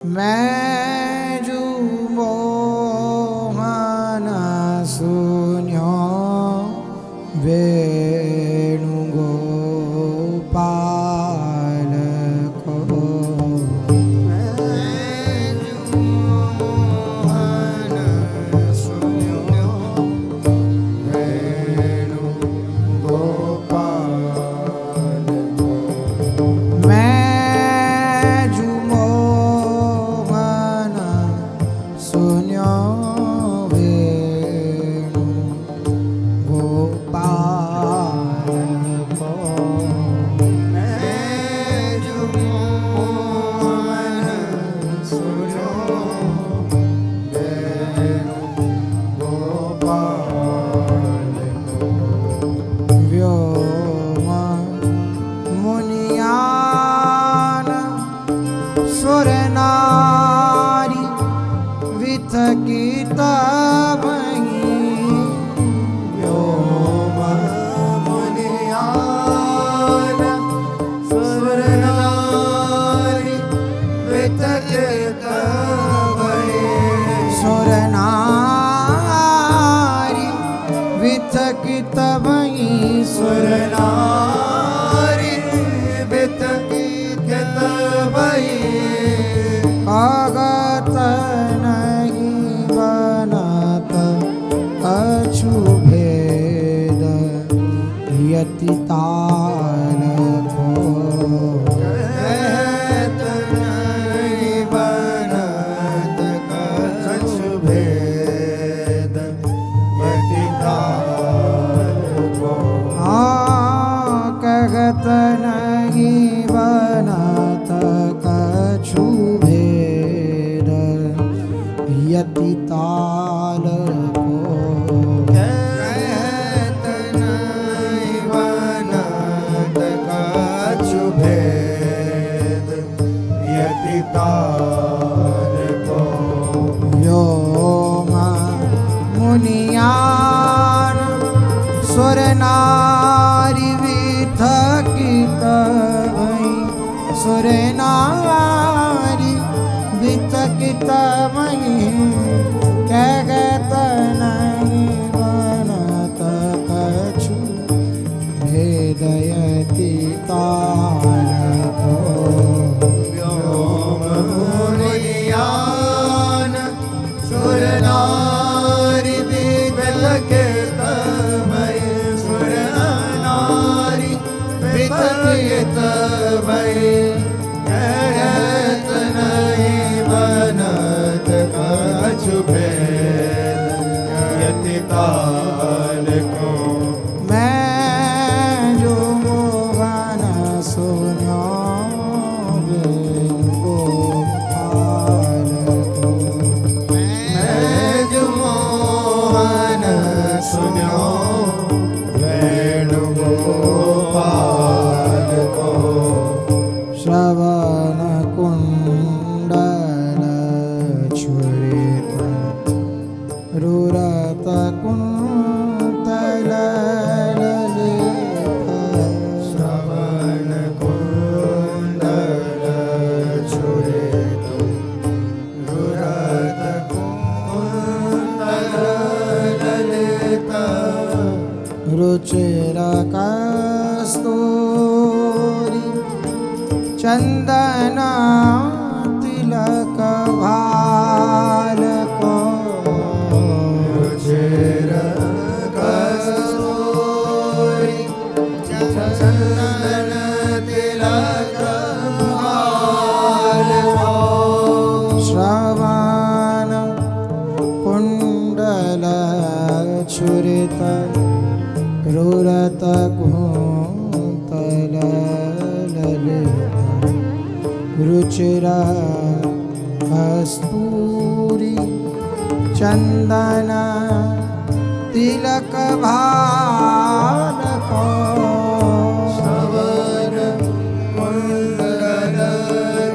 मैं जो मोहन सुन्यो वेणुगोपाल को मैं जो मोहन सुन्यो वेणुगोपाल को मैं सुन्यो वेणु गोपाल को मैं जो मोहन सुन्यो वेणु गोपाल को व्योम मुनियान सुरनारी विथकित वही व्योम मुनियान सुरनारी विथकित वही सुरनारी विथकित वही सुरनारी विथकित वही आगत अछुभेद यति ताल को कहत नहीं बनत अछुभेद यति ताल को कहत नहीं बनत अछुभेद यति ताल ताल को व्योम मुनियान सुरनारी विथकित वही सुरनारी विथकित वही कहत नहीं बनत कछु भेदयति ताल को मुनियान सुरनारी विथकित वही सुरनारी विथकित वही कहत नहीं बनत अछुभेद यति ताल को मैं जो मोहन सुन्यो सुन्यो वेणुगोपाल को श्रवण कुंडल छुरित रुरत कुंतल ललित श्रवण कुंडल छुरित रुरत कुंतल रुचिर कस्तूरी चंदन तिलक भाल को रुचिर कस्तूरी चंदन तिलक भाल को श्रवण कुंडल छुरित रुरत कुंतल ललित रुचिर कस्तूरी चंदन तिलक भाल को श्रवण कुंडल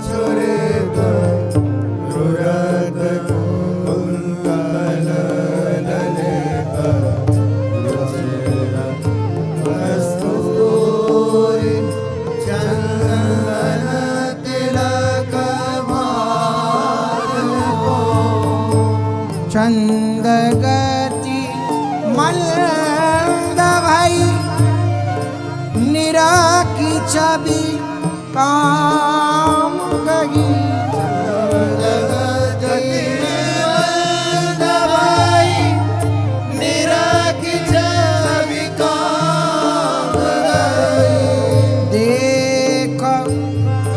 छुरित रुरत कुंतल ललित चंदन तिलक भाल चंद गति मल्द भई निराकी छवि काम गई।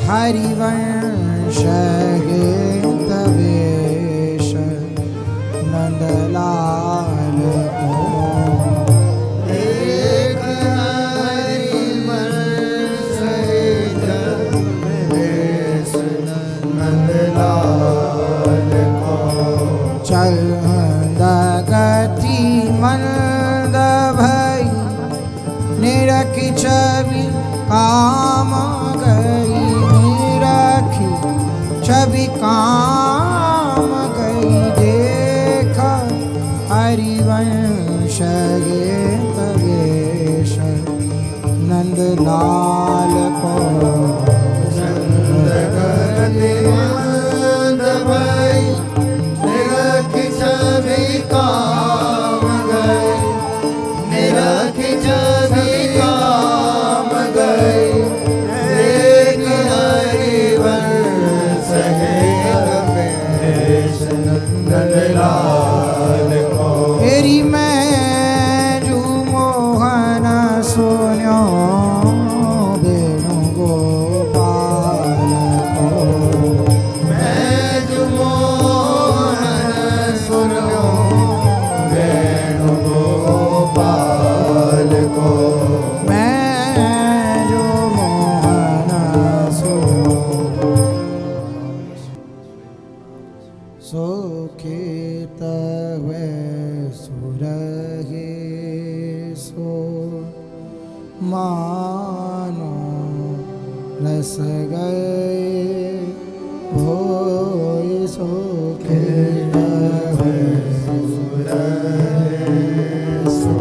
हरिवंश तवेश नंदलाल को एक हरिवंश तवेश नंदलाल को चंद गति मंद भई निरखी छवि काम गई। छवि काम गई देखा हरिवंश तवेश नंदलाल को। छवि काम गई निरखी छवि काम गई। तेरी मैं जू मोहन सुन्यो वेणु गोपाल को। मैं जू मोहन सुन्यो वेणु गोपाल को। मैं जो मोहन सुन्यो सोखित हुए सुरहे सो मानो रस गए भोय। सोखित हुए सुरहे सो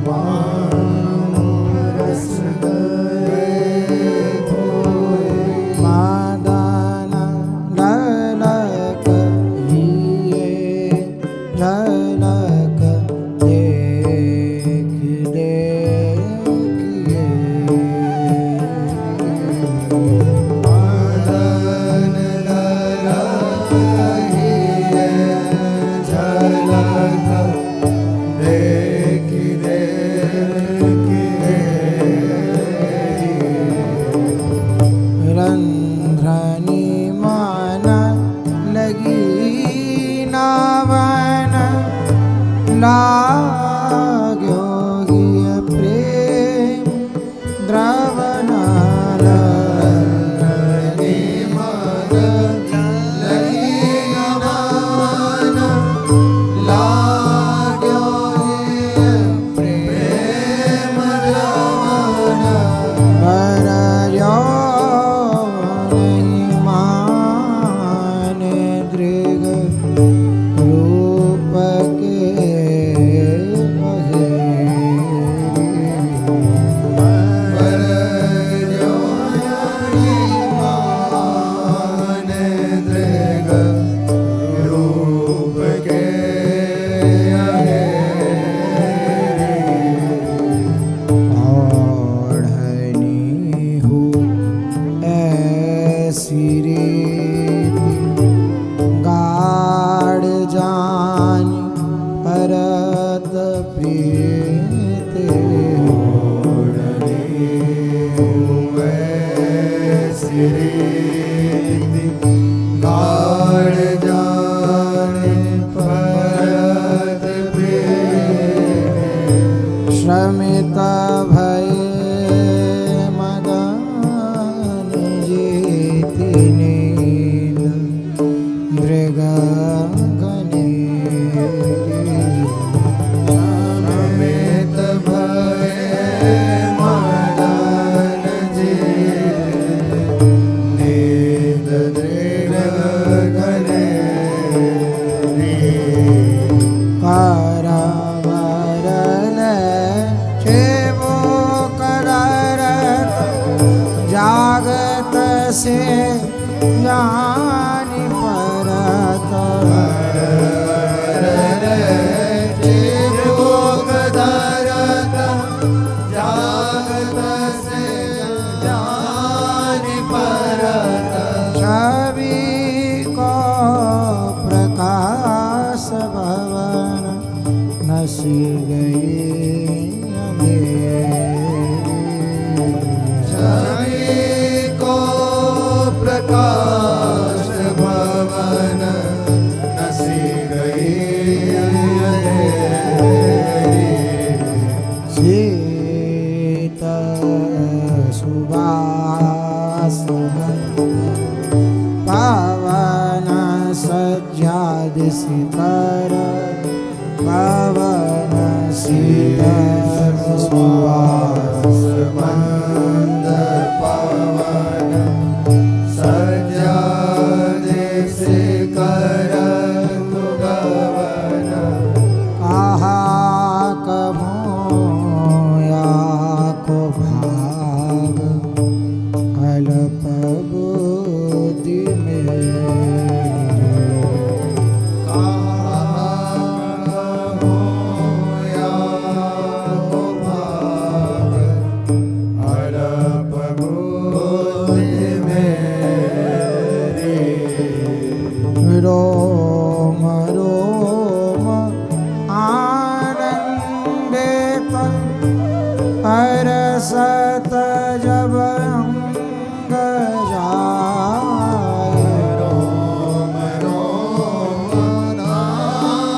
मानो रस गए भोय। मादाना ललक लिए झलक देख देखिए। मादन ललक लिए झलक देख देखिए। रंध्रनी मान लगी नावन लाग्यो गिय प्रेम द्रवन। रंध्रनी मान लगी नावन लाग्यो गिय प्रेम द्रवन। बरयो नहीं माने दृग रूप के बरयो नहीं माने दृग रूप के। ओढ़नी हूँ ऐसी रीति गाढ़ जानी परत प्रीति। ओढ़नी हूँ ऐसी रीति गाढ़ जानी परत प्रीति। श्रमित भय मदन जीति नील मृग गणे। श्रमित भय मदन जीति नील मृग गणे। करावरल छेवो कररत जागत से जानी परत। नसी गई छवि को प्रकाश भवन नसी गई शीतल सुबास पावन सज्जाद सितर पावन शीतल सुबास मंद पावन सज्जाद सिकर तु गवन आहा कभो या को भाग अल्प बुद्धि रोम रोम आनंदित हरसत जब अंग जाए रोम रोम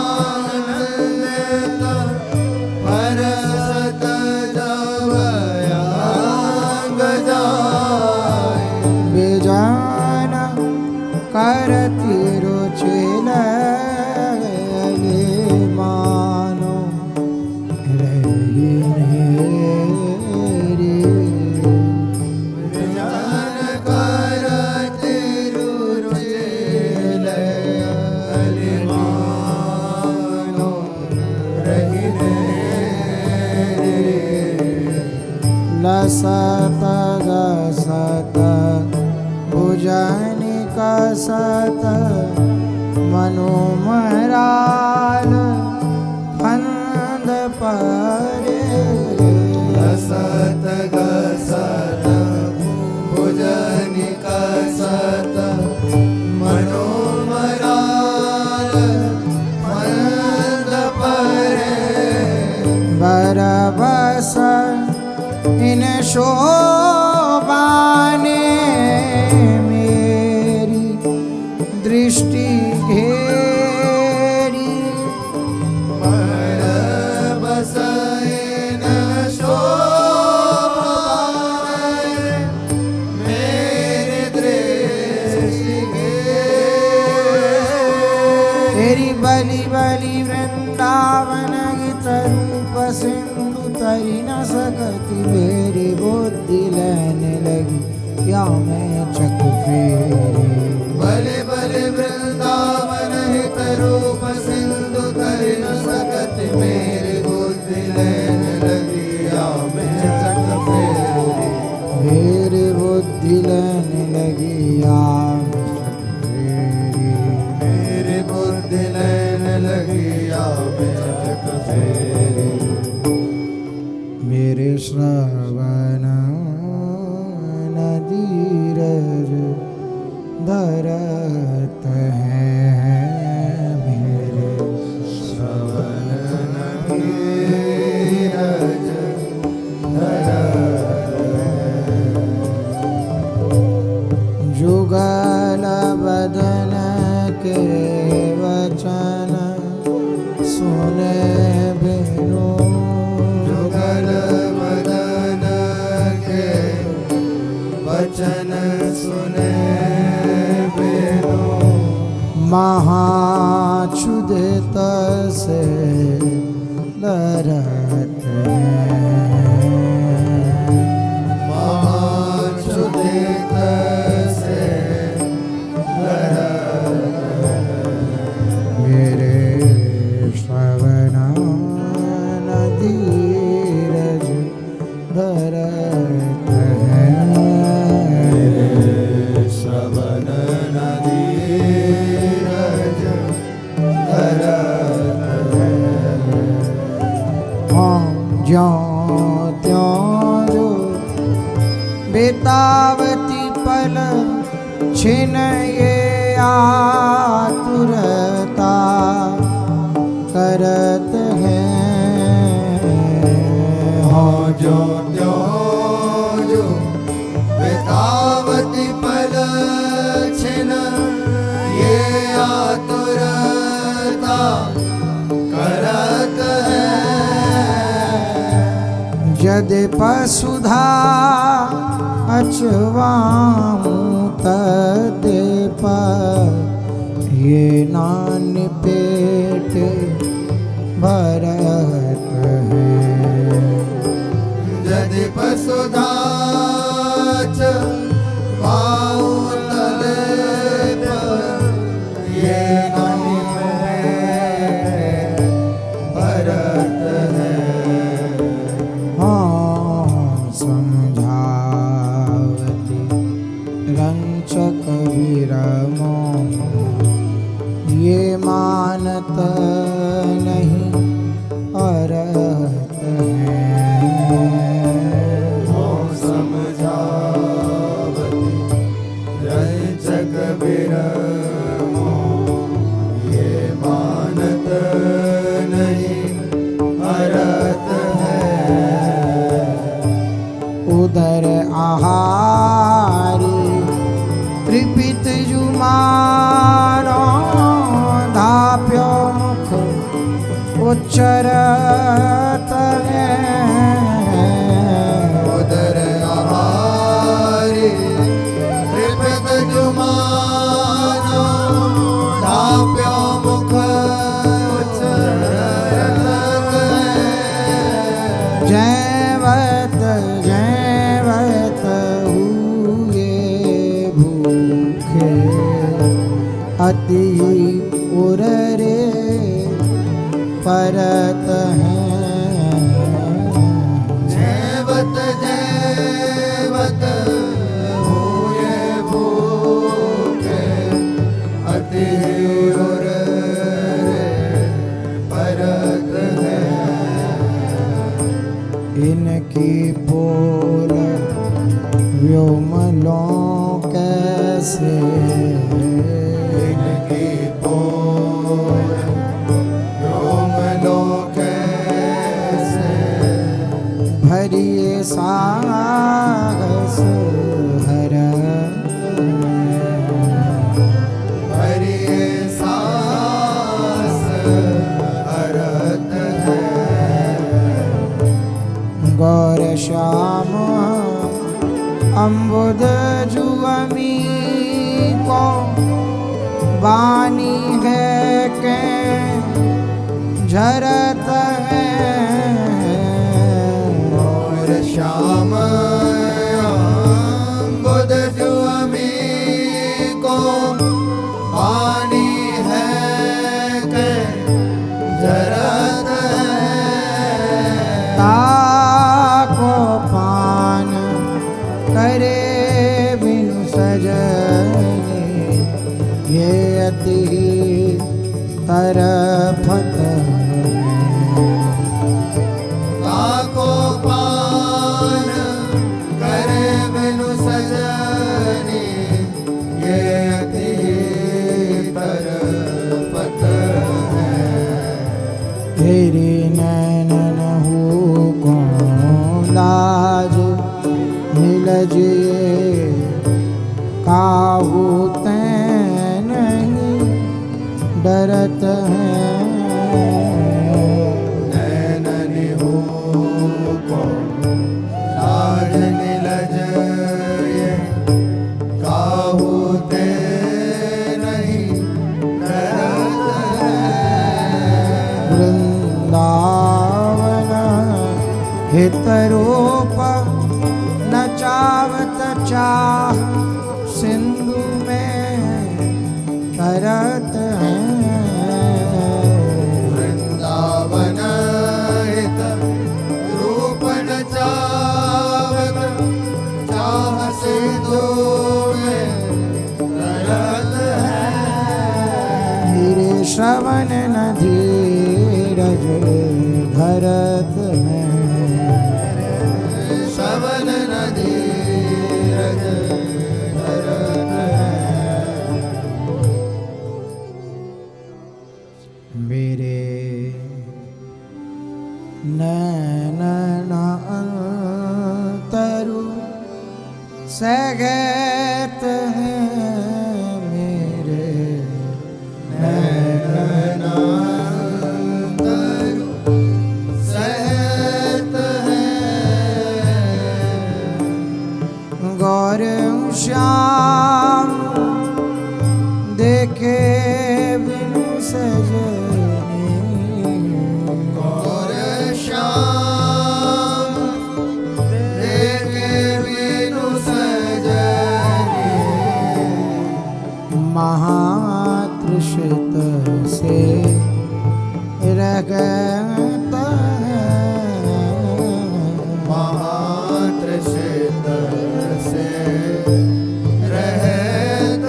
आनंदित हरसत जब अंग जाए बेजान करती रुचिल मानो रही जान करती रुचिल मानो रही लसत गसत भुजनि कसत मनोमराल फंद परे लसत गसत भुजनि कसत मनोमराल फंद परे बरबस इन शोभाने दृष्टि घेरी बरबस इन शोभाने मेरी दृष्टि घेरी बलि बलि वृंदावन गीत रूप सिंधु तरी न सकती मेरी बुद्धि लेने लगी या मैं चक फेरी भले भले वृंदावन हित रूप सिंधु तरि न सकत मेरी बुद्धि लेने लगी या मैं चक फेरी मेरी बुद्धि लेने लगी या मेरी बुद्धि लेने लगी या मैं चक फेरी मेरे श्रवण नदीरज धरत है मेरे श्रवण नदीरज धरत जुगल बदन के वचन सुने बिनु जुगल बदन के वचन सुने बिनु महाक्षुदित से लरत महाक्षुदित से लरत मेरे श्रवण नदीरज धरत श्रवण नदीरज धरत ज्यों त्यों जो बेतावती पल छिन ये आतुरता करत है यद्यप सुधा अचवामु तद्यप ये नान पेट भरत है। यद्यप सुधा अचवामु तद्यप ये नान पेट भरत है। समझावती रंचक विरमो ये मानत नहीं अरहत है। समझावती रंचक विरमो ये मानत नहीं अरहत है। उदर आहारी त्रिपित जुमानो धाप्यो मुख उच्चरत है। उदर आहारी त्रिपित जुमानो धाप्यो मुख उच्चरत है। जैवत हुए भूखे अति उररे परत हैं। जैवत हुए भूखे अति उररे परत हैं। इनकी पोल व्योमलों कैसे इनकी पोल व्योमलों कैसे भरिए साहस हरत हरिये सास हरत है। गौर श्याम अम्बुद जुअमी को बानी है के झरत है। और श्याम बुध जुअमी को पानी है के जरत है। ताको पान करे बिनु सजने ये अति तरफत है। ताको पान करे बिनु सजनी ये अति तरफत है। तेरी नैनन हो कौन लाज मिलजिए काहू तैन नहीं डरत हैं। नैननि हो को लाज निलज ये काहू ते नहीं डरत है। वृंदावन हितरूप नचावत चाह सिंधु में तरत हैं। वृंदावन हित रूप न चावत चाह सिंधु में तरत है। धीरे श्रवण न धीरज धरत हैं। श्रवण न धीरज धरत है। मेरे नैनन अंतरु सगत हैं। मेरे नैनन अंतरु सहत देखे बिनु सजनी और श्याम देखे बिनु सजनी महातृषित से रगत महातृषित से रहत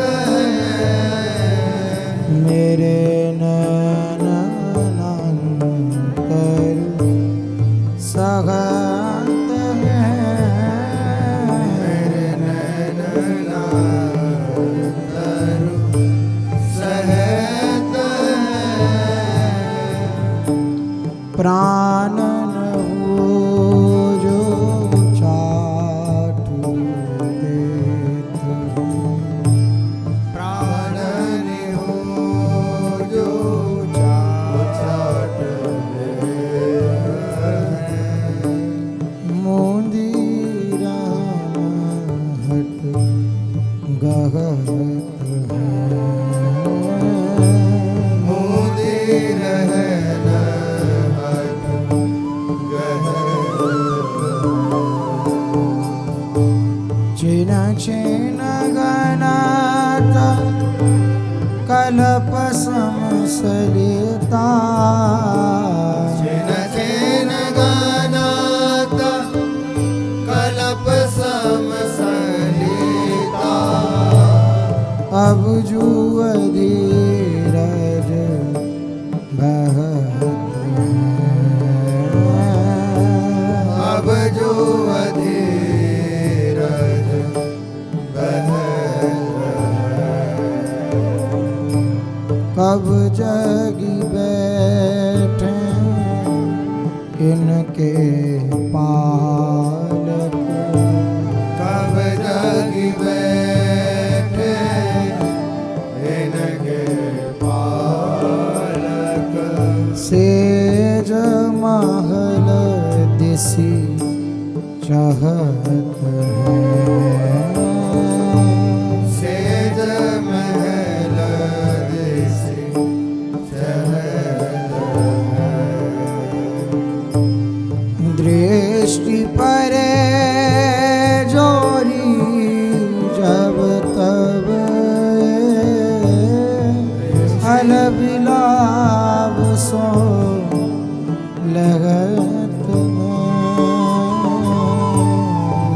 मेरे नयनांतर सहत है मेरे नयनांतर सहत प्राणन हो जो चाटू देत प्राणन हो जो चाट मोंदीरा हट गहत मोदी रहन हट चिन चिन गनात कल्प समसलिता चिन चिन गानात कल्प समसलिता अब जुअ धीरज बहत अब जो अधीरज बहत कब जगी बैठे इनके पालक कब जगी बैठे इनके पालक सेज महल दिसी चाहत सेज महल दिसी चहत दृष्टि परे जोरी जब तब हल बिलाव सो लगत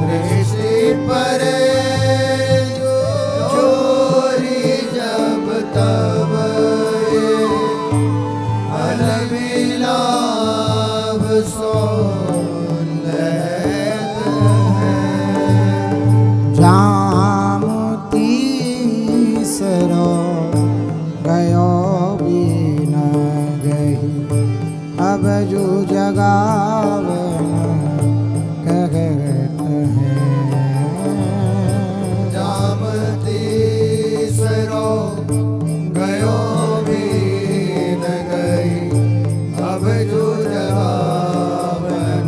दृष्टि परे जोरी जब तब अलविलाभ सो लहत है जामुती सरो गयो बिन गही अब जो जगावन कहत है जामती सरो गयो भी न गई अब जो जवावन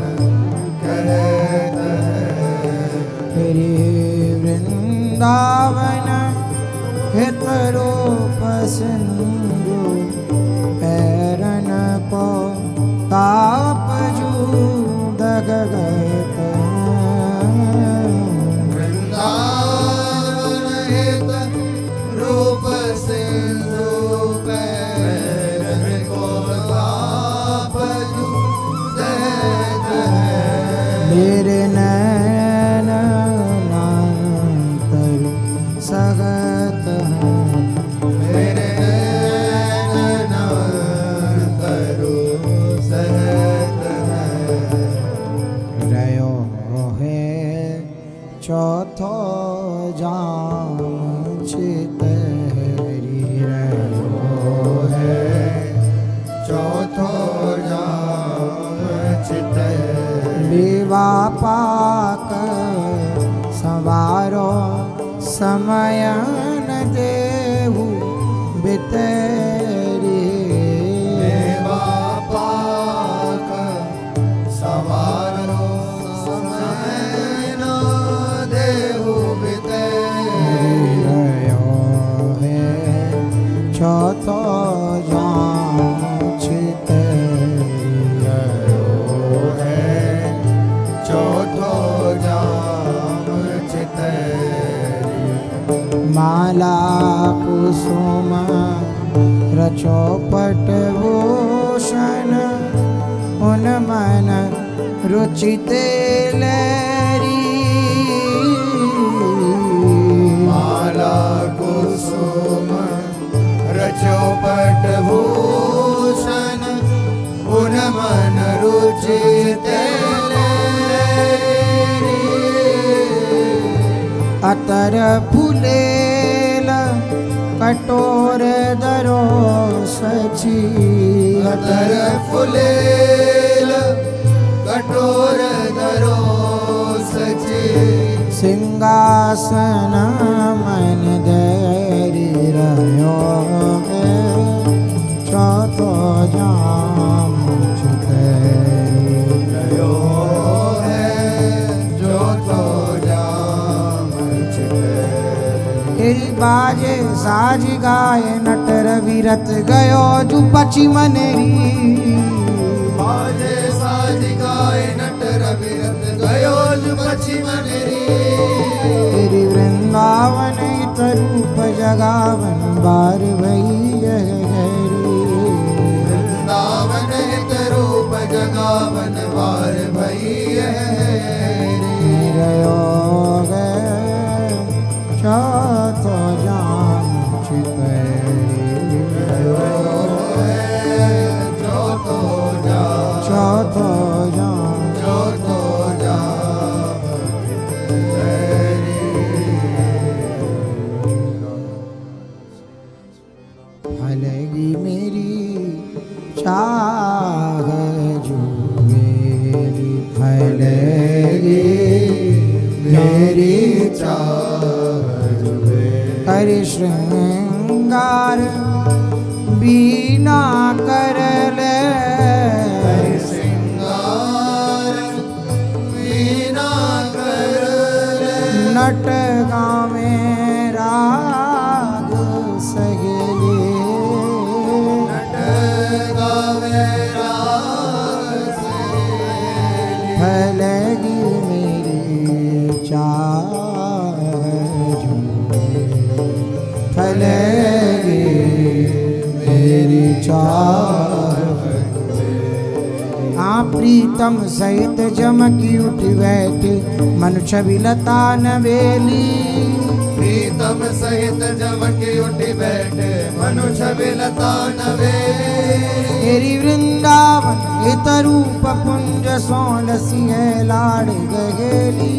कहत है तेरी वृंदावन हितरो पसंदो पैरन को ताप जू दगत वृंदावन हित रूप सिंधु पैरन को ताप जू दहत है मेरे नैन नांतर सगत है मेरे नयनांतरो सहत है रयो है चौथो जाम चितहरी रयो है चौथो जाम चित विवाह पाक सवारो समय न देहु बितरी देवा पाक सवारो समय न देहु बिते रयो है चौथो जांच गयो है चौथो जाम चितरी माला कुसुम रचो पटभूषण उन मन रुचि तेलरी माला कुसुम रचो पटभूषण उन मन रुचि तेलरी अतर फुलेल कटोर दरो सची अतर फुलेल कठोर धरो सची सिंहासन मन धरि रह्यो है चौथो जाम चितरी गयो है चौथो जाम चितरी तेरी बाजे साज गाय नटर विरत गयो जु पची मनेरी बाजे साज गाय नटर विरत गयो जु पछी मनेरी तेरी वृंदावन इत रूप जगावन बार भई गहरी वृंदावन हित रूप जगावन वार भई रयो गए चौथो जाम चितरी चौथो जाम चौथो जाम चौथो जाम फलगी मेरी चाह जुएली फलगी मेरी चाह कर श्रृंगार बीना कर ले श्रृंगार वीणा कर नट गावे राग सहेली नट गावे रास फलगी मेरी चाह फलगी मेरी चाह प्रीतम सहित जमकी उठ बैठ मन छबिलता नवेली प्रीतम सहित जमके उठी बैठे मनु छबिलता नवे तेरी वृंदावन हित रूप पुंज सोलसी है लाड़ गहेली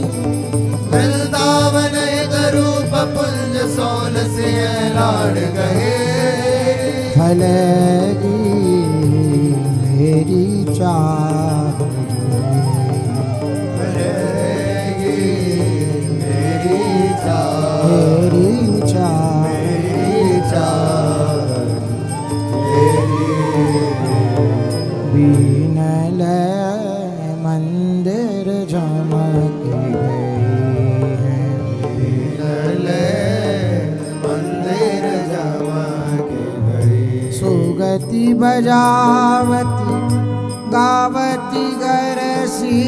वृंदावन हित रूप पुंज सोल से लाड़ गए फलगी मेरी चाह फलेगी मेरी चाह मेरी चाह मेरी चाह बीनल मंदिर चमक गई है ले मंदिर जमक गई सुगति बजावती गावती गरसी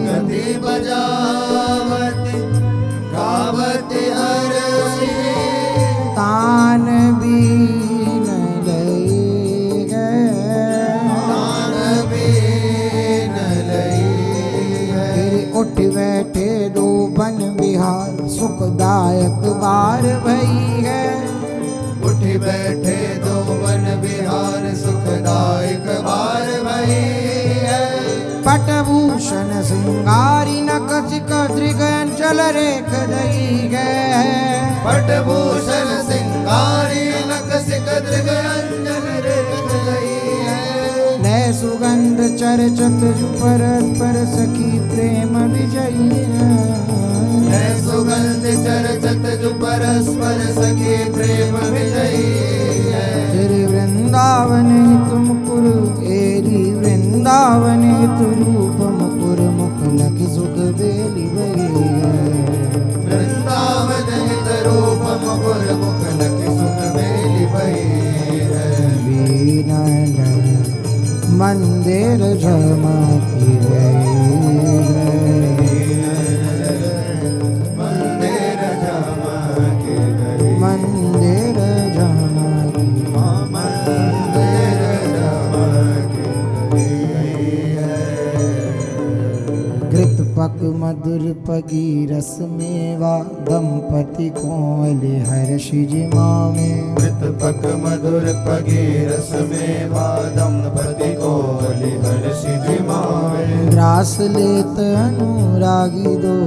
गति बजावती गावती हरसी तान बीन लई गए तान बीन लई है तेरे उठ बैठे दो बन बिहार सुखदायक बार भई है उठी बैठे दो वन विहार सुखदायक बार भई है पटभूषण सिंगारी नकसिक दृगंचल रेख दई गए पटभूषण सिंगारी नकसिक दृगंजन रेख गई है नए सुगंध चरचत जु परस्पर सखी प्रेम विजयी है सुगंध चरचत जो परस्पर सखी प्रेम विजयी है तेरे वृंदावन तुम कुर एरी वृंदावन तुम रूप मुकुर मुख लखि सुख बेली बही वृंदावन हित रूप मुकुर मुख लखि सुख बेली भई है। बीनल मंदिर झमकी रही है। मंदिर झमकी रही, मंदिर झमकी, मंदिर झमकी रही है। घृतपक मधुर पगी रस मेवा दंपति कोमल हर्ष जिमा में। घृतपक मधुर पगी रस में दंपति को हर्ष जिमावे। रास लेत अनुरागी दो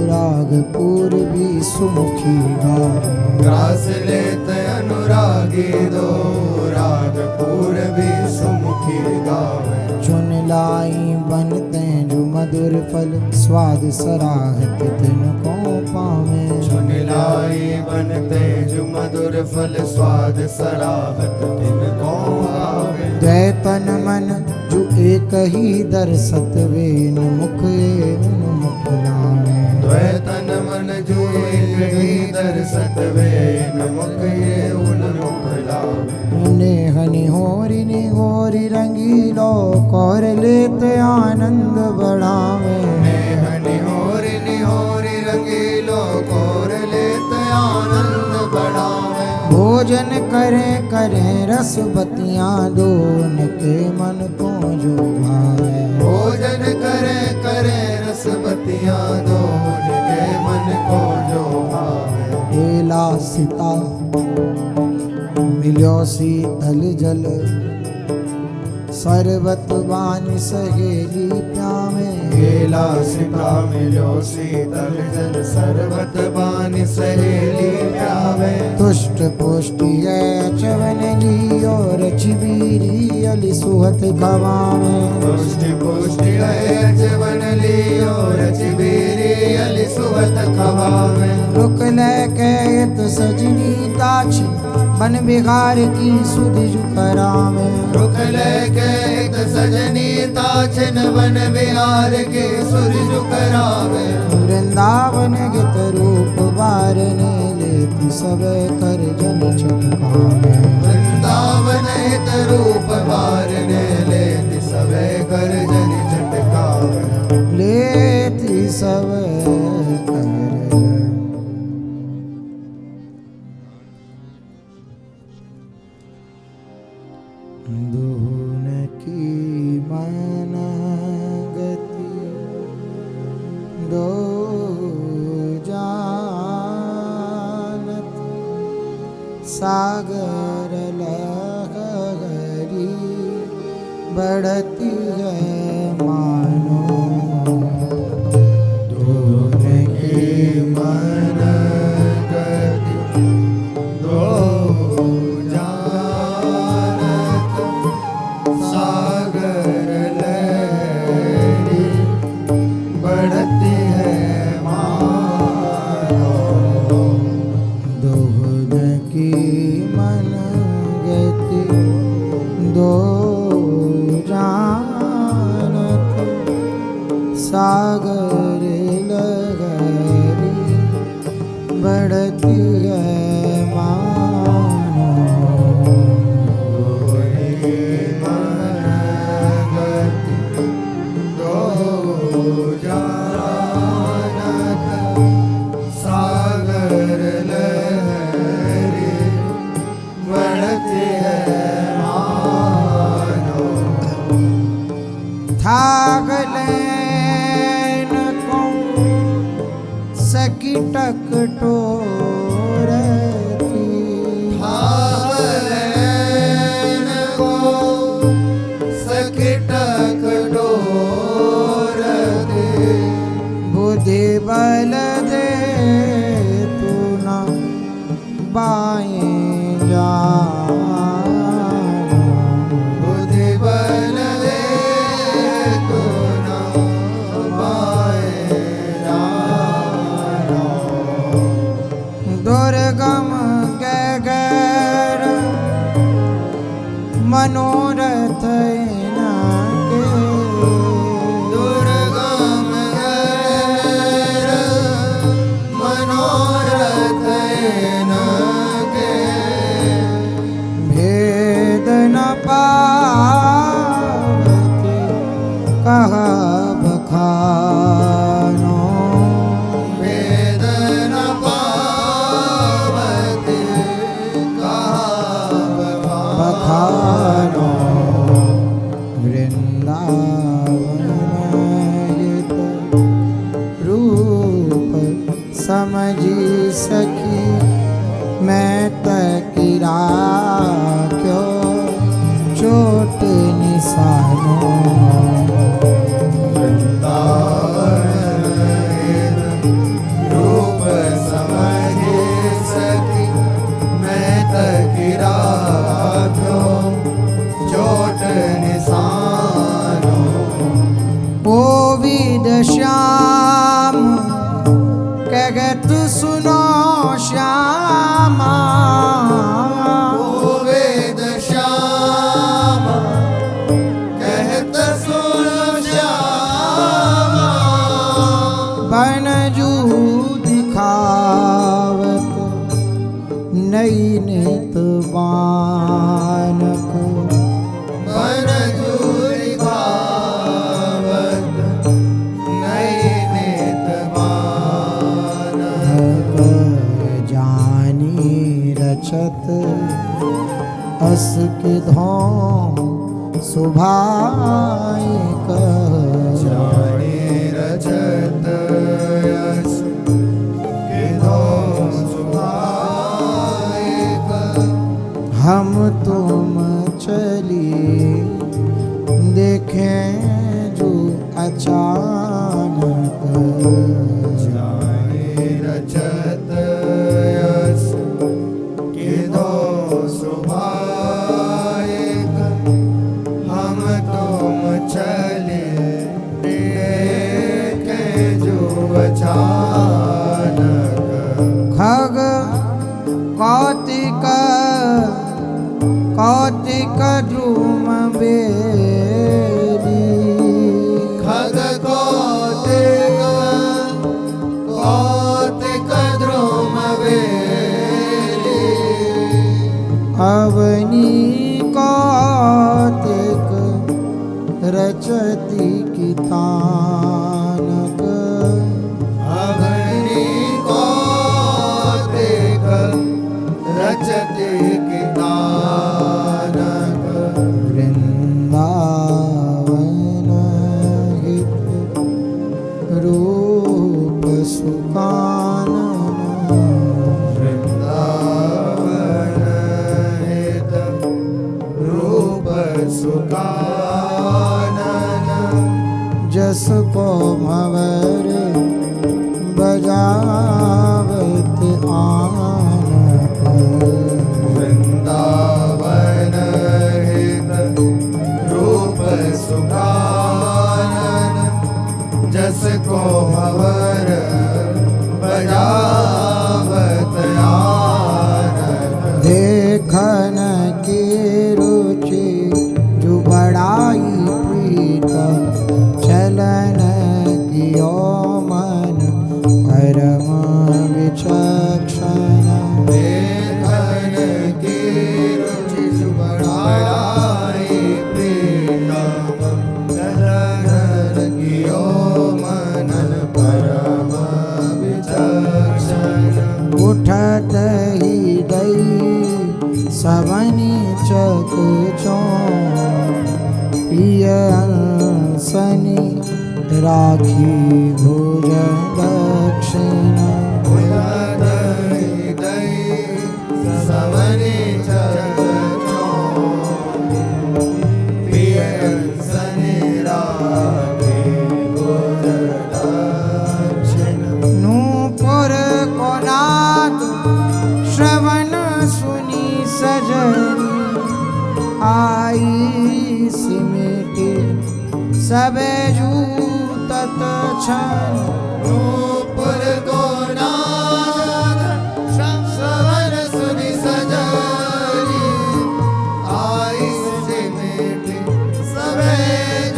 राग पूर्वी सुमुखी गावे। ग्रास लेत अनुरागी दो राग पूर्वी सुमुखी गावे। चुन लाई बनते जो मधुर फल स्वाद सराहत तिनको पावे। चुन लाई बनते जो मधुर फल स्वाद सराहत तिनको आवे। द्वैतन मन जो एक ही दर्शत वेन मुख एवं मुख लावे। द्वैतन मन जो एक ही दर्शत वेन मुख ये उन मुख लावे। नेहनि होरी रंगीलो कौर लेत आनंद बढ़ावे। नेहनि होरी रंगीलो कौर लेत आनंद बढ़ावे। भोजन करें रस बतियाँ दोन के मन को जो भावे। भोजन करे रसबतियाँ दोन के मन को जो भावे। एला सीता मिलो शीतल जल सरबत बानी सहेली प्यामे। केला सीता मिलो शीतल जल सरबत बानी सहेली प्यावे। तुष्ट पुष्टि है चवन लियो रचबीरी अली सुहत खवावे। पुष्टि पुष्टि है जवन लियो रचबीरी अली सुहत खवावे। रुक ले कहत सजनी ताछ बन बिहार की सुध जु करावे। रुख लेके सजनी ताचन वन बिहार के सूरज करावे। वृंदावन गीत रूप बारने लेती सब कर जन चटकावे। वृंदावन हित रूप बारने लेती सबे कर जन चटकावे। लेती सब कर दून की मन गति दो जानत सागर लहरी बढ़ती है मानो। दून की मन गति दो जानत सागर लहरी बढ़ती है मानो। दोहन की मन गति दो जानत सागर लहरी बढ़ती है मानो। सागर लहरी बढ़ती है मानो। थाग लेन को सकी टकटोरती। भावलेन को सकिटक डोरते। बुद्धि बल दे तू न बाएं जानो। बुद्धि बल दे तो न पाए जानो। दुर्गम गैर मनोरथ न के। दुर्गम गैर मनोरथ न के। खानो वृंदावन हित रूप समझी सखी मैं तकीरा क्यों चोट निशानो रूप समझे सखी मैं तकीरा क्यों चोट निशानो ओ विद श्याम कहत सुनो श्यामा वेद श्याम कहत सुनो श्यामा बनजू दिखावत नई नित बानक बनजू दिखावत नई नित बानक जानी रचत अस के धों सुभाय जाने रजत यस किधो सुभायक हम तुम चलिए देखें जो अचानक जाने रजत यस किधो सुभायक हम तुम चले देखें जो अचानक खग कौतिक कौतिक ध्रुम बेली खग कौतिक कौतिक ध्रुम बेली अवनी कौतिक रचति कितानक अग्नि कौतिक रचति कितानक वृंदावन हित रूप सुकानन वृंदावन हित रूप सुकानन जस को भंवर बजावत आनक वृंदावन हित रूप सुकानन जस को भंवर बजावत आनन देखन की रुचि जो बड़ाई प्रीत चलन कियो मन परम विचक्षण देखन की रुचि सुबड़ाई प्रीतम चलन कियो मनन परम विचक्षण उठत ही दई सबनी चक चो पिय सनी राखी भोजन दक्षिण सवनी चक नूपुर कोनाद श्रवण सुनी सजनी आई सिमटे सबे जूतत छन नूपुर को नाद सवन सुनि सजनी आई सिमटे सबे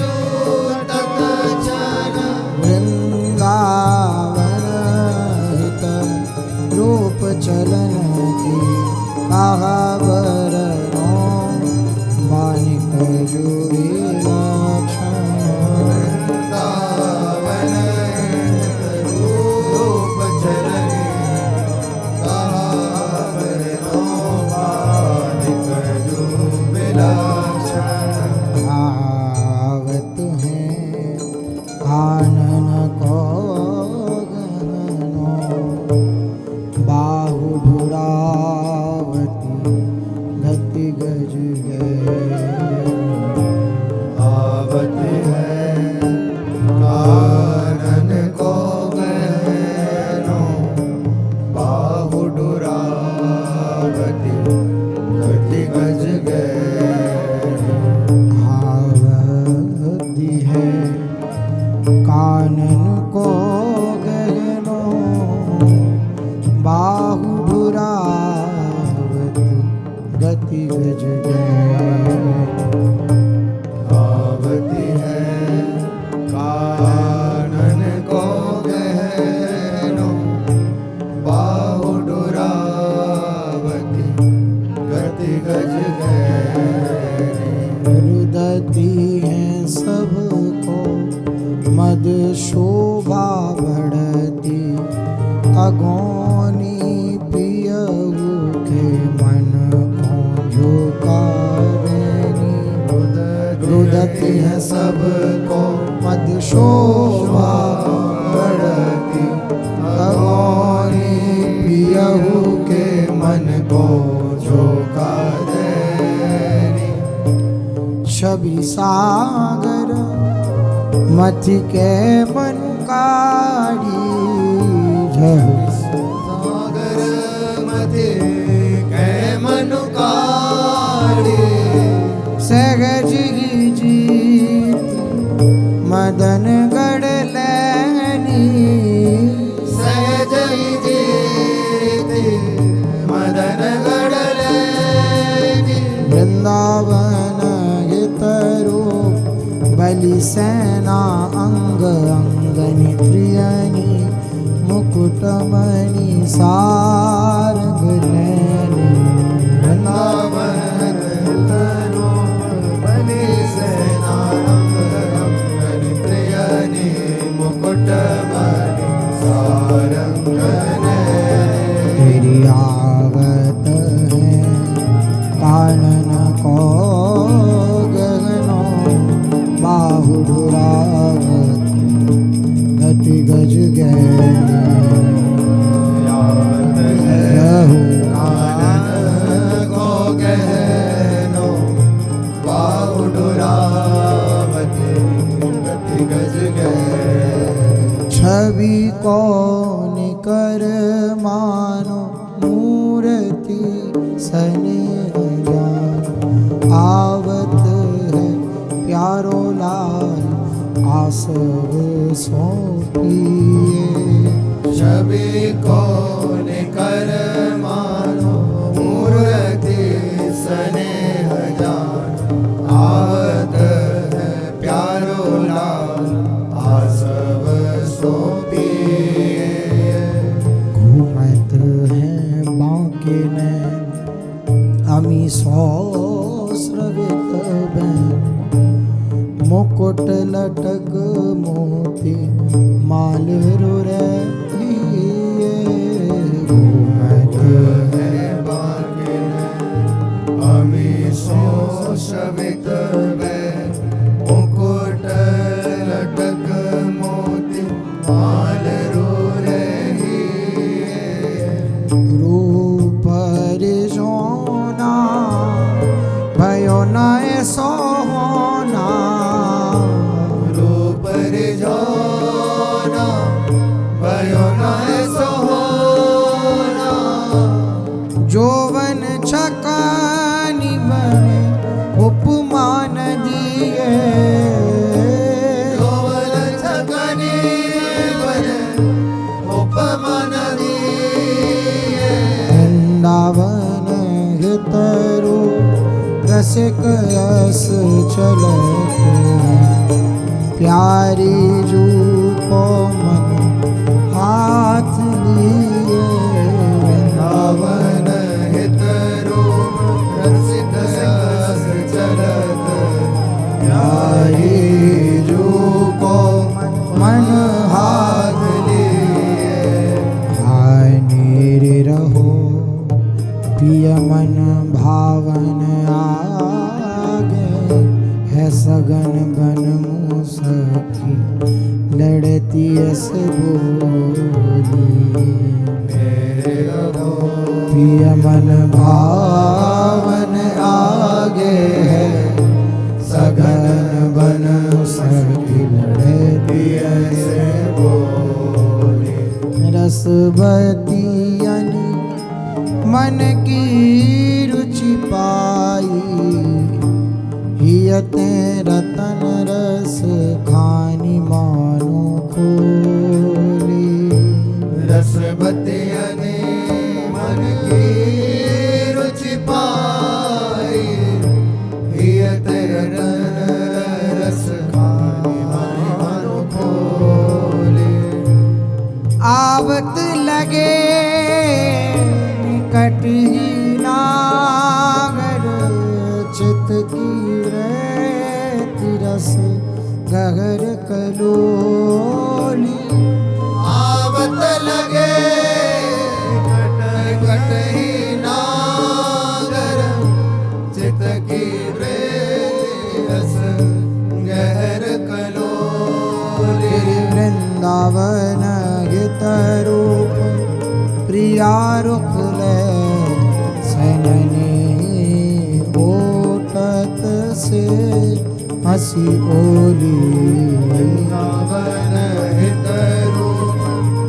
जूतत छन वृंदावन हित रूप चलन की कहावर मानिक जुड़ी लक्षण वृंदावन गति गज गए। आवती है कानन को गहनो बाहु डोरावती गति गज गहरे। रुदती है सबको मद शोभा बढ़ती अगौनी पियऊ के मन को झुकावेनी। रुदती है सबको मद शोभा बढ़ती अगौनी पियऊ के मन को झोंका देनी। छवि सागर मथि के मन काढ़ी सागर मथि के मन काढ़ी। सहज ही जीती मदन गढ़ लैनी। सहज ही जीती मदन गढ़ लैनी। वृंदावन हितरो बलि सेना अंग अंगनि त्रियनि मुकुटमणि सारंग नैनी। वृंदावन हितरो बलि सेना अंग अंगनि त्रियनि मुकुटमणि सारंग नैनी। तेरी आवत है कानन को गगनो बाहु डोरावती गति गज गए। रहु कानन को गहनो बाहु डोरावती गति गज गए। छवि को निकर मानो मूर्ति स्नेह जानो। आवत है प्यारो लाल आसव सौंपिए। छवि को निकर मानो मूर्ति स्नेह जान। आवत है प्यारो लाल आसव सौंपिए। घूमत है बांके नैन अमी सौस्रवित बैन। मुकुट लटक मोती माल रुरैये। घूमत है बांके अमी शोषवित बैन। मुकुट लटक मोती माल रुरैये। रूप रिझोना भयो न ऐसो होना। रूप रिझोना भयो न ऐसो होना। जोवन छकानी बने उपमान दिए। यौवन छकानी बने उपमान दिए। वृंदावन हितरो रसिक यस चलत प्यारी जू को मन हाथ लिए। वृंदावन हितरो रसिक यस चलत प्यारी जू को मन हाथ लिए। हाय मेरे रहो पिय मन भावन आगे है सगन बन मुँह सखी लड़ती ऐस बोली। पिय मन भावन आगे है सगन बन सखी लड़ती ऐस बोली। रसवती मन की रुचि पाई। हियते रतन रस खानी मानो खोली। रसवती मन की रुचि पाई। रस खाने मन खोले। आवत लगे निकट ही नागर चित की रेति रस गहर कलोली। आवत लगे कट कट ही नागर चित की रस गहर कलोले। वृंदावन हित रूप प्रिया रुख ले सनने ओटत से हसी ओली। वृंदावन हित रूप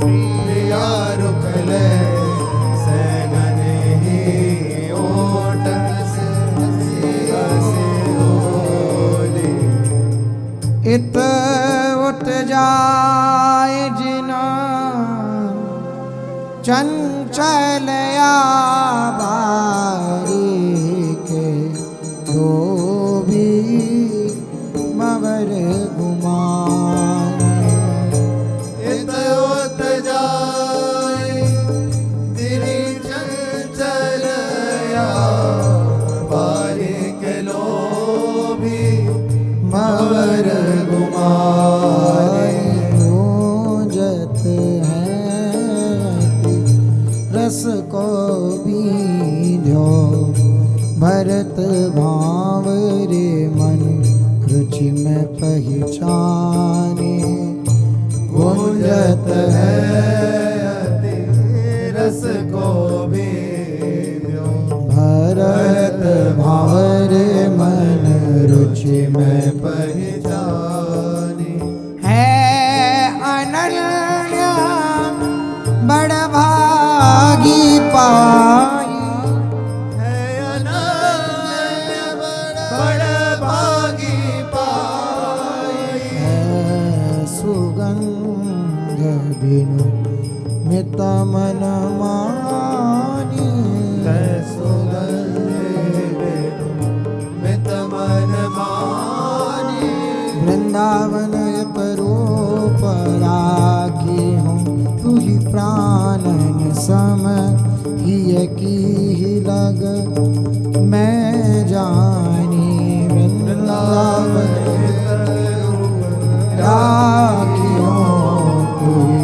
प्रिया रुख ले सनने ओटत से हसी ओली। इत उठ जाए जिना चंचलया बारी के जो भी मवर गुमाने। इत उठ जाए तेरी चंचलया बारी के लोभी मवर गुमाने। गूंजत है रस को बीजो भरत भाव रे मन रुचि में पहचाने। गूंजत है अति रस को भी भरत भाव रे मन रुचि में पहचानी। है अनन्य बड़ भागी पाई। है अनन्य बड़ भागी पाई। है सुगंध बिनु मित मन मानी। है सुगंध बिनु मित मन मानी। वृंदावन रूप राखी हूँ तू ही प्राणन सम हिय की ही लग मैं जानी। वृंदावन राखी हूँ तू ही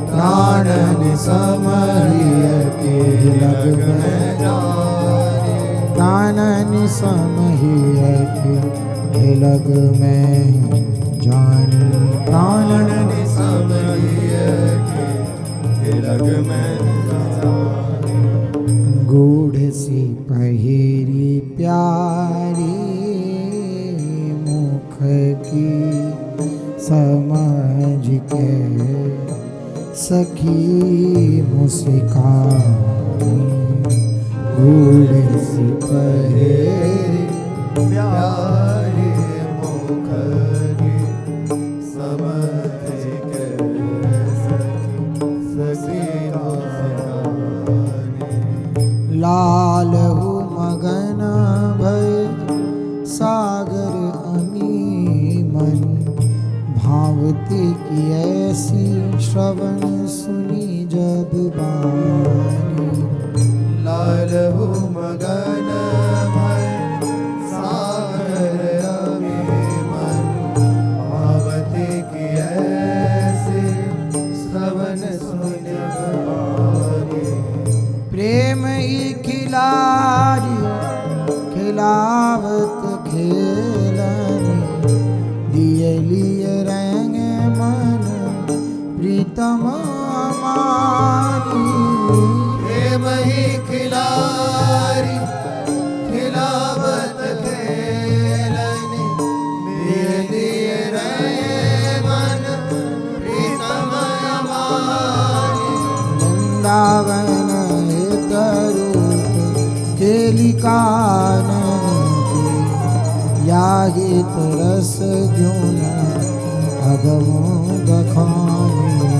प्राणन सम हिय की लग मैं जानी। प्राणन सम हिय की लग मैं जानी। प्राणन लग में गूढ़ सी पहिरी प्यारी मुख की समझ के सखी मुस्कानी। गूढ़ सी पहिरी प्यारी मुख की समझ के लाल हूँ मगन भय सागर अमी मन। भावती की ऐसी श्रवण सुनी जब बानी। लाल हूँ मगन भय सागर अमी मन। भावती की ऐसी श्रवण सुनी जब बानी। प्रेम ही खिलारी खिलावत खेलनी। दिए लिए रंग मन प्रीतम मानी। प्रेम ही खिलारी खिलावत खेलनी। दिए दिए रहे मन प्रीतम मानी। वृंदावन हित रूप केलिकानन की याहित रस जुन अगम बखानी।